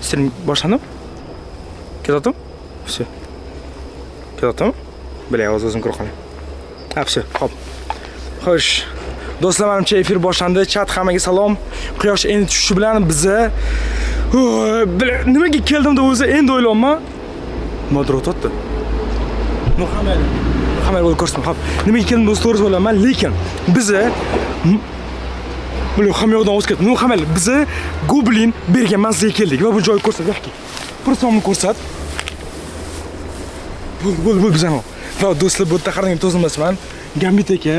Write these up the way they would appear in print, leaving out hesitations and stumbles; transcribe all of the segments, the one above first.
Stream boshlanib. Keladim? Все. Keladim? Bilay, o'zim ko'rib qolay. Yaxshi, xo'p. Xo'sh. Do'stlar, menimcha efir boshlandi. Chat hammaga salom. Quyosh endi tushishi bilan biza nimaga keldim-da o'zi endi o'ylayapman. Modro o'tdi. Hamma bo'lib ko'rsin. Xo'p. Nimaga keldim do'st to'g'ri o'ylayman, lekin biza Buni hamma yoqdan o'zib ketdi. Nu hamma biza Goblin bergan manzilga keldik va bu joyni ko'rsat, yo'qki. Pursomni ko'rsat. Bul bizani. Va do'stlar, bu yerda qarang, to'zilmasman. Gambit aka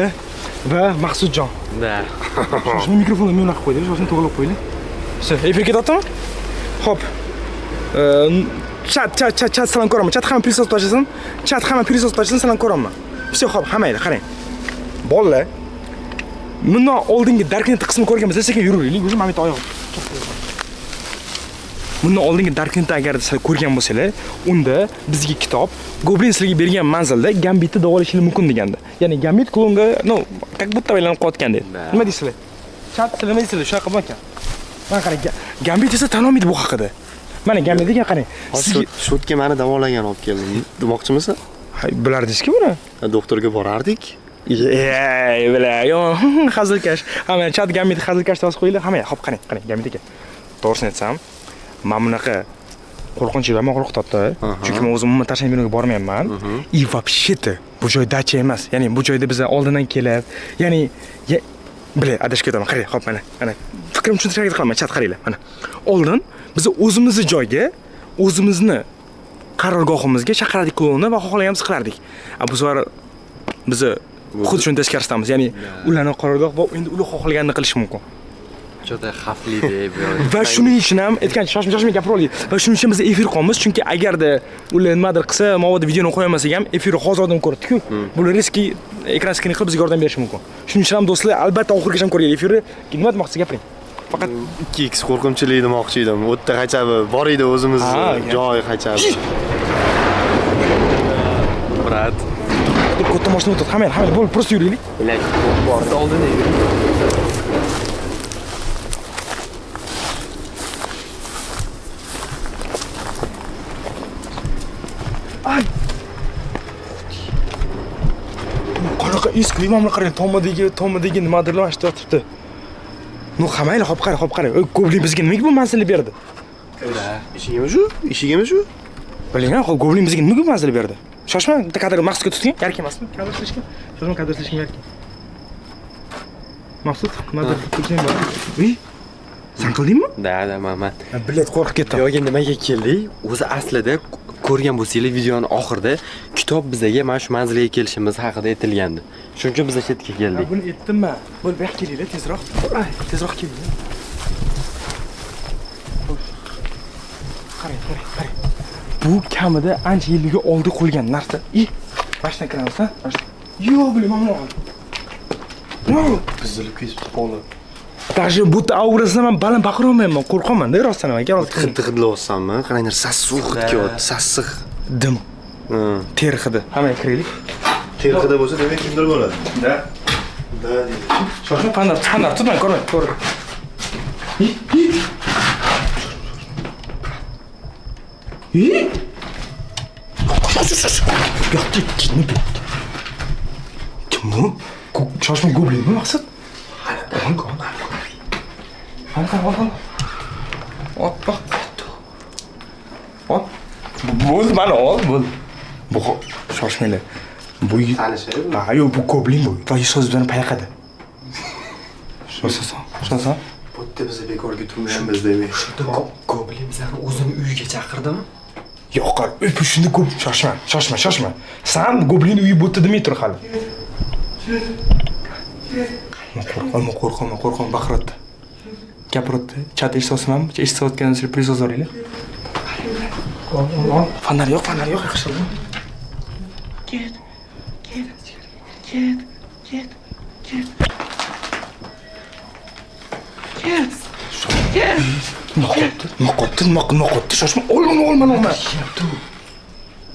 va Maqsudjon. Da. Shuni mikrofonni men yoqib qo'ydik, shuni to'g'rilab qo'ydik. Efir ketyaptimi? Xo'p. Chat salom ko'raman. Chat hamma prisos tashlasin. Chat hamma prisos tashlasin, salom ko'raman. Все, xo'p, hammaylar qarang. Bolalar bundan oldingi Darknet qismini ko'rganmiz, sekin yuraveraylik. O'zim Hamid oyoq. Bundan oldingi Darknetni agar siz ko'rgan bo'lsangiz, unda bizga kitob Goblin sizlarga bergan manzilda Gambitni davolashingiz mumkin degandi. Ya'ni Gambit klonga, как будто aylanib qotgan dedi. Nima deysizlar? Chat sizlar nima deysizlar? Shunaqa bo'lgan. Mana qarang, Gambit esa tan olmaydi bu haqida. Mana Gambit degan qarang. Sizga shotga meni davolagan olib keldim. Demoqchimisan? Hay, bilardingizki buni? Doktorga borardik. Yo, hazilkash. Hamma chat Gambit hazilkash deb qo'yinglar. Hamma, xo'p qarang, Gambit aka. To'g'risini aytsam, men bunaqa qo'rqinchli va qo'rqitadi. Chunki men o'zim umuman tashlab binoga bormayapman. И вообще-то bu joy dacha emas. Ya'ni bu joyda biz oldindan kelib, ya'ni adashib ketaman. Qarang, xo'p mana. Fikrimni tushuntirishga qilaman, chat qaranglar. Mana. Oldin biz o'zimizni joyga, o'zimizni qarorgohimizga chaqirdik klonni va xohlaganimizni qilardik. Bu safar biz xuddi shuni teskaristamiz. Ya'ni ularning qarorgoh va endi ular xohlaganini qilish mumkin. Juda xavfli deb. Va shuning uchun ham aytgancha shoshma gapiraylik. Va shuning uchun biz efir qilamiz, chunki agarda ular nimadir qilsa, mavoda videoni qo'yamasak ham efirni hozirdan ko'rdik-ku. Bular riski ekran skrin qilib bizga yordam berishi mumkin. Shuning uchun ham do'stlar, albatta oxirigacha ham ko'rgan efirni. Nima demoqchisiz gapiring. Faqat 2x qo'rqinchli demoqchi edim. U yerda qaychabi bor edi o'zimiz joy qaychabi. Brat. Katta mashina o'tadi. Hamma bo'lib, просто yuraylik. Bilak, bordi oldin yuring. Ay. Qanaqa eski imomlar qarang, tomidagi nimadirlar mana shu yotibdi. Hammaylar hop qarang. Goblin bizga nimaga bu manzilni berdi? Eshigimi shu? Biling-a, Goblin bizga nimaga bu manzilni berdi? Shoshma, bitta kadr Maqsudga tutgan, yarki emasmi? Kadr qilishga. Shoshma kadr qilishga yarki. Maqsud, kadr qilishing bor. Sen qildingmi? Da, man. Bilet qo'rqib ketdim. Yo'q, nimaga keldik? O'zi aslida ko'rgan bo'lsangiz videoning oxirida kitob bizga mana shu manzilga kelishimiz haqida aytilgandi. Shuning uchun biz chetga keldik. Buni aytdimmi? Bu yoqqa kelinglar, tezroq. Tezroq kelinglar. Qarang. Bu kamida ancha yilga oldi qo'yilgan narsa. Mashina kiramiz, ha? Yo'q, bilmayman. Buzilib ketibdi qoldi. Даже bu aurasidan men baland baqira olmayman, qo'rqaman-da rostdan aka. Hidlayapsanmi? Qaranglar, sassiq hidlayapti, sassiq. Dim. Ter hidi. Hamma kiraylik. Ter hidi bo'lsa, demak kimdir bo'ladi. Da. Deydi. Shoshma, fanar, tutmang, ko'rmang, to'g'ri. Yo'q, kimni bu? Kim bu? Shoshma Goblinmi maqsad? Qani. Hoppa. Hop. Bo'l, mana ol, bo'l. Bu shoshmanglar. Bu yo'q, bu Goblin bu. Va so'z bilan payqadi. Shosa. Bu yerda biz bekorga turmayapmiz demak. Shunda Goblin bizlarni o'zini uyiga chaqirdimi? Yo'q, bu shunda ko'p shoshma. Sen Goblin uyi bo'tdi demay tur hali. Qo'rqma, baqiradi. Gapiradi. Chat eshitsangiz ham, eshitayotganingizni prizoz oringlar. Fanar yo'q, yaxshi. Ket. Noqotdi. Shoshma, olma.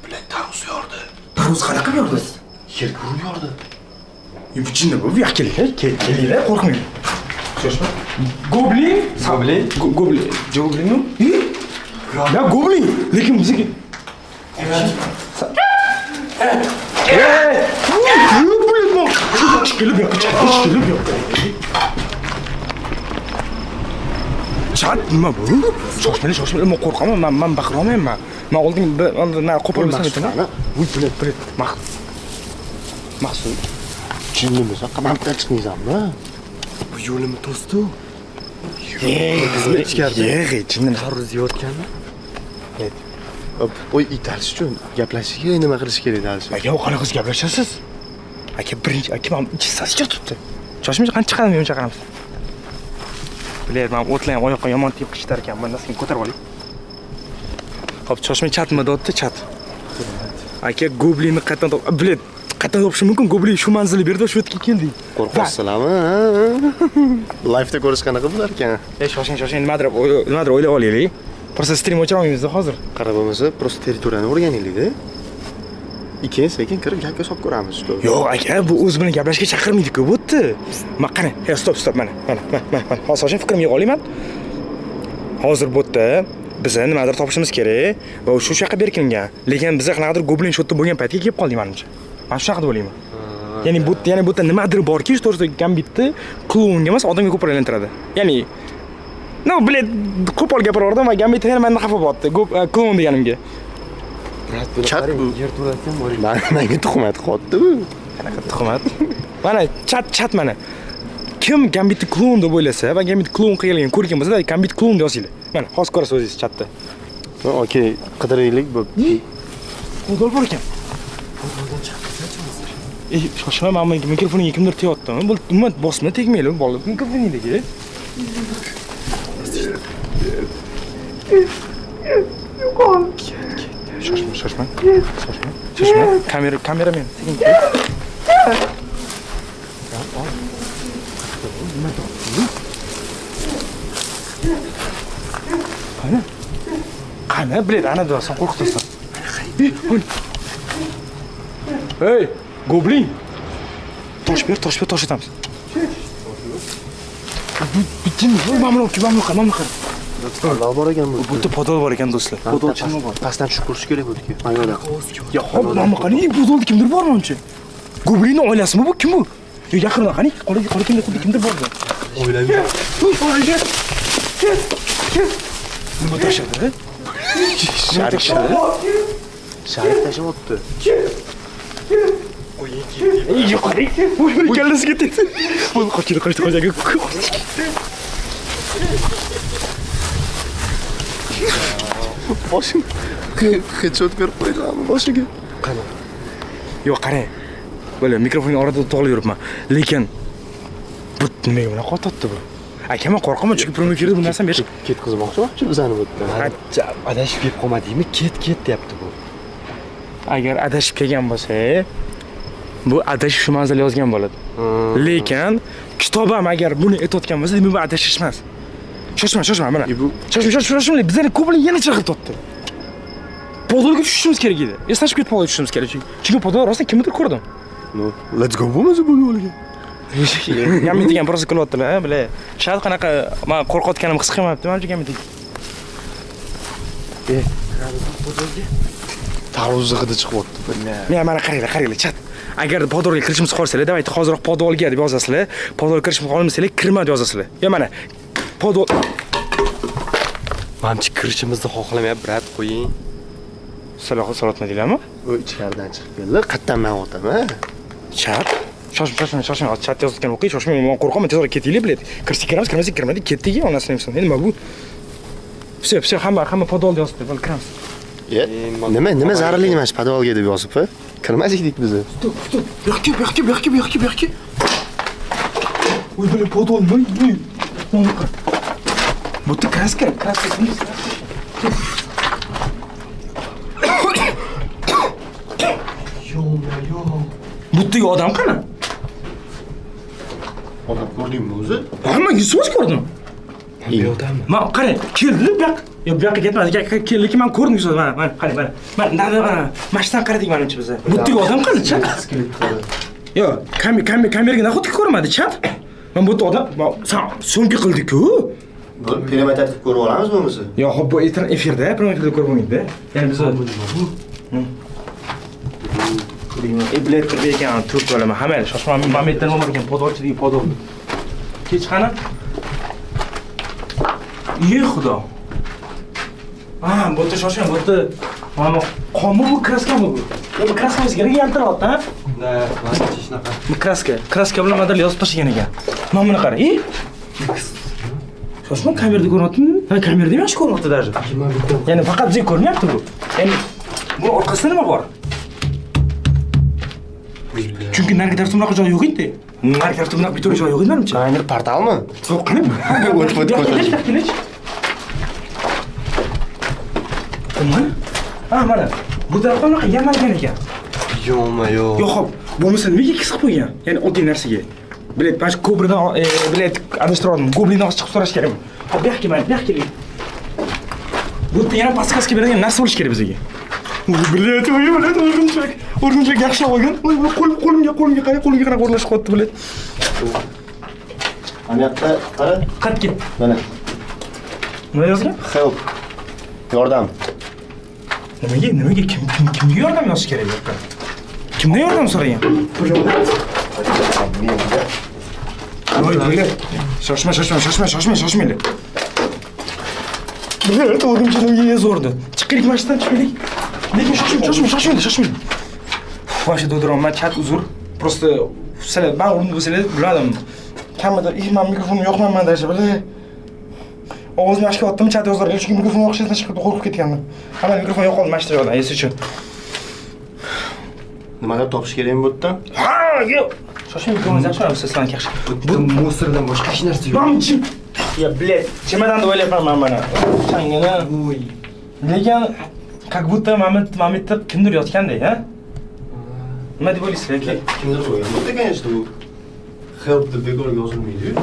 Bilet taruz yordi. Taruz qanaqa yordi? Yerga urib yordi. Bu jinni bu, yo'q kelinglar, qo'rqmang. Shoshma. Goblin? Joblinmi? Ya goblin, lekin bizga Chat nima bu? Shoshmang, men qo'rqaman. Men baqira olmayman. Men oldin qo'polmasam aytaman. Voy, bilet. Maqsud. Jinnimiz, qamoqdan chiqmaysanmi? Bu yo'limi to'sdi. Bizni ichkarida. Jinnini Tarvuz yeyotganmi? Voy, italish uchun gaplashish kerak, nima qilish kerak dalish. aka, qanaqa gaplashasiz? Aka, birinchi aka men ichsasiga turibdi. Shoshmay qancha chiqadimi, men chaqiramiz. Bilar, men o'tlayam oyoqqa yomon tiyib qichitar ekan. Men nasib ko'tarib olay. Xo'p, shoshmay chatmi dotdi, chat. Aka, goblinni qayerdan bilet qayerdan topish mumkin? Goblin shu manzilni berdi, shu yerga keldik. Qo'rqasizlarmi? Live-da ko'rish qanaqa bo'lar ekan? Shoshing, nimadir o'ylab olaylik. Просто stream o'chira olmaymiz hozir. Qarab bo'lmasa, prosta territoriyani o'rganaylik-da. Sekin kirib gapga solib ko'ramiz. Yo'q, aka, bu o'z bilan gaplashishga chaqirmaydi-ku, bu yerda. Men qani, stop, mana. Hozir fikrimga olayman. Hozir bu yerda biz nimadir topishimiz kerak va shu yoqqa berkingan. Lekin biz qanaqadir goblin shotda bo'lgan paytga kelib qoldik menimcha. Men shu haqida o'ylayman. Ya'ni bu yerda nimadir borki, to'g'risi Gambitni klonga emas, odamga ko'p aylantiradi. Ya'ni bilet qo'pol gapiraverdim va Gambit yana mendan xafa bo'lyapti. Klon deganimga. Chat bu yerto'latgan bor. Menga tuhmat qotdi bu. Qanaqa tuhmat? Mana chat mana. Kim Gambitni klon deb o'ylasa va Gambit klon qilgan ko'rgan bo'lsa, Gambit klon deb yozinglar. Mana hozir ko'rasiz o'zingiz chatda. Okey, qidiraylik bu. Qo'dol bor ekan. Shoshma, men mikrofoniga kimdir teyaptimi? Bu ummat bosma tegmayli, bola mikrofonidagi. Shoshma. Kameramen. Qani, bilet, ana do'stim qo'rqitasan. Hey, goblin. Tosh ber, tosh etamiz. Bitin, mamnun qil. Alloh bor ekan bu. Bu yerda podol bor ekan do'stlar. Podol chinmi bor? Pastdan tushib ko'rish kerak bu-ku. Ayollar. Ya, hop, mana qani, podolda kimdir bormi uncha? Goblinning oilasimi bu? Kim bu? Yo, yaqinda qani, qora kimdir bordi. O'ylayman. Ket. Nima tashadi? Sharif tashyapti. Ey, qani. Voy, kallasiga tegdi. Voy, qochdi. Boshim headshot berib qo'yganmi boshiga? Qani? Yo'q, qarang. Böyle mikrofonning orasida to'g'ri yuribman. Lekin bu nimaga bunaqa qotyapti bu? Aka, men qo'rqaman, chunki promil kirdi bu narsani berish. Ketkizmoqchi bizani bu yerda. Ajab, Adashib kelib qolmadingmi? Ket deyapti bu. Agar adashib kelgan bo'lsa, bu adashish shu manzilga yozgan bo'ladi. Lekin kitobam agar buni aytayotgan bo'lsa, demak bu adashish emas. Shoshma mana. Shoshma, bizlarni ko'plar yana chaqirib podolga tushishimiz kerak edi. Eslashib ketib podolga tushishimiz kerak. Chunki podol rostdan kimnidir ko'rdim. Let's go bo'lmasa bu yo'lga. Gambit degan prosta qilyaptilar, bilar. Shart qanaqa men qo'rqayotganimni his qilmayapti, menimcha Gambit. Tarvuz hidi chiqyapti. Mana qaranglar, chat. Agar podolga kirishimiz qolsalar, davayt hozirroq podolga deb yozasizlar. Podol kirishimiz qolmasanglar, kirma deb yozasizlar. Ya mana podol Menimcha kirishimizni xohlamayapti, brat, qo'ying. Salatma deylarmi? U ichkaridan chiqib keldi. Qayerdan men o'taman? Chat. Shoshma. Chat yozayotgan o'qiy, shoshmang, men qo'rqaman, tezroq ketaylik, bilet. Kirmadik, ketdik, onasini deb. Nima bu? Все, hamma podolda yozibdi, bo'l kiramiz. Nima zararli emas podolga deb yozib, kirmas edik biz. Stop. Yo'qki. Voy, bilet podol nima? Bu yerda kraska. Bu yerdagi odam qani? Odam ko'rdingmi o'zi? Men yuzsiz ko'rdim. Bu odammi? Men qarang, keldi bu yoqqa. Yo'q, bu yoqqa ketmadi. Keldi, men ko'rdim yuzsiz. Mana, qarang. Mana. Mashtan qaradik menimcha biz. Bu yerdagi odam qani, chat? Yo'q, kameraga nahotki ko'rmadi, chat? Men bu yerda odam, sen so'nggi qildik-ku. Bo'lib, perimetr qilib ko'rib olamiz bo'lmasa. Yo, xo'p, bu efirda, efirda ko'rib bo'lmaydi-da. Ya'ni biz Iblet kirdi ekan, turk bo'lama. Hamma shoshma momentda nima bor ekan, podolchilik, podol. Kech qani? Ey xudo. Bu yerda shoshmang, bu yerda mana qonmi bu kraskami bu? Bu kraska o'ziga yaltiryapti, ha? Da, mana shunaqa. Bu kraska bilan model yozib tashlagan ekan. Mana buni qara. Shoshma kamerada ko'ryaptimi? Ha, kamerada yaxshi ko'ryapti даже. Ya'ni faqat bizga ko'rinyapti bu. Ya'ni bu orqasida nima bor? Chunki narigi tarafda bunaqa joy yo'q edi. Narigi tarafda bunaqa bitta joy yo'q edi menimcha. Ayni portalmi? Yo'q, qani? O'tib ko'rsatish. Mana. Bu tarafda bunaqa yamalgan ekan. Yo-mayo. Yo'q, xo'p. Bo'lmasa nimaga qisib qo'ygan? Ya'ni oddiy narsaga. Bilet, bash ko'bridan, bilet adashtirdim. Goblindan chiqib so'rash kerakmi? Hop, bu yoqqa mana, bu yoqqa keling. Bu yerda yana paskaska beradigan narsa bo'lish kerak bizga. Bilet, o'rgimchak yaxshi olgan. Qo'limga qara, o'rnashib qoldi bilet. Mana yoqda qara. Qatga. Mana. Nima yozgan? Help. Yordam. Nimaga kimga yordam yozish kerak bu yerda? Kimdan yordam so'ragan? Voy, bilet. Shoshmanglar. Bilet, o'rgimchaklarga yozordi. Chiqaylik mashinadan chiqaylik. Lekin shoshmanglar. Voy, do'diraman, chat uzr. Просто sizlar men o'rnimda bo'lsangiz biladim. Kamida men mikrofonimni yoqmayman dasha, bilet. Ovozini ochib chat yozarlar, chunki mikrofon yoqishdan chiqib qo'rqib ketganman. Hamma mikrofon yo'qoldi mashina joyda, esi uchun. Nimalar topish kerakmi bu yerdan? Ha, yo'q. Shoshmang, mikrofoningizni ochib sizlarga yaxshi. Bu musirdan boshqa hech narsa yo'q. Mamchim. Ya, bilet. Chemadanda o'ylayapman mana. Changana. Uy. Lekin как будто Mametda kimdir yotgandek, ha? Nima deb o'ylaysizlar? Kimdir qo'ygan. Bu конечно bu help deb bekor yozilmaydi-yu.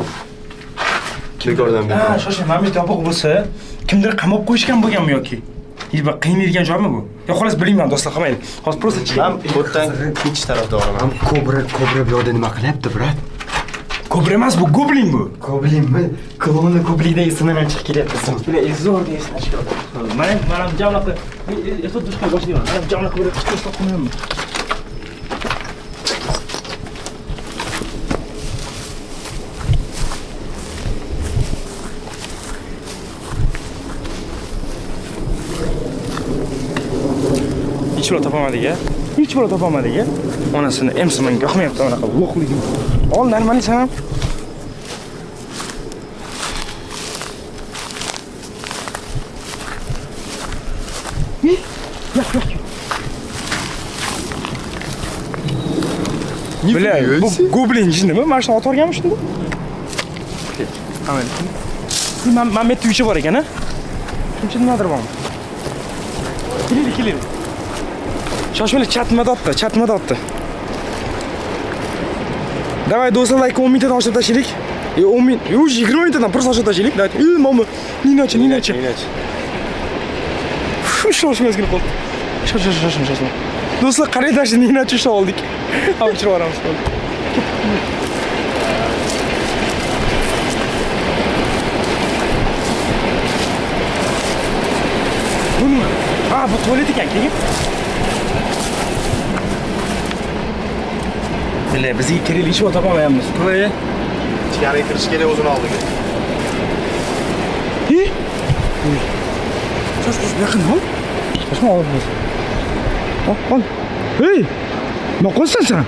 Bekordan bekor. Ha, shoshmang, Mamet yopiq bo'lsa, kimdir qamab qo'yishgan bo'lganmi yoki? Yo'q, qiynaydigan joymi bu? Yo, xolos bilmayman, do'stlar, qamaylik. Hozir просто Men bu yerdan ketish tarafdoriman. Kobra bu yoqda nima qilyapti, brat? Kobra emas, bu goblin bu. Goblinmi? Kloni goblida esimdan chiqib kelyapti. Bile zo'r deysan chiqadi. Mana jamlaqa. Erta dushqa boshlayman. Mana jamlaqa bir chiqib qo'yaman. Hech bir topolmadik-a. Onasini emsi menga yoqmayapti bunaqa lo'qligim. Ol, normalniy san. Bля, bu goblin jinnimi? Mana shuni otib olganmi shunda? Mana Mamet uychi bor ekan-a? Shuncha nimadir bormi? Keling. Shoshmanglar, chatmada otdi. Давай, do'stlar, like 10 minutdan oshirib tashlaylik. 10 minut, 20 minutdan просто oshirib tashlaylik. Mama, ninachi. Shoshmang qoldi. Shoshmang. Do'stlar, qarang, tashlaylik, ninachi ushlab oldik. Olib chiqib yuboramiz. Bu nima? Bu tualet ekan, keyin. Bile, bizga kerakli ish topolmayapmiz. Qo'y. Ichkariga kirish kerak o'zini oldiga. Shosh, yaqin ol. Shoshma ol. Ol. Hey! Nima qilsan sen?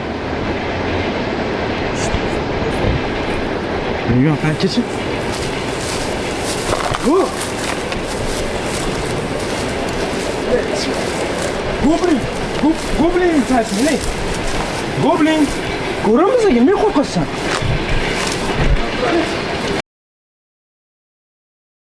Yo'q, qanchachi? Goblin sensin, ne? Goblin. Ko'ramiz, nima qo'rqasan?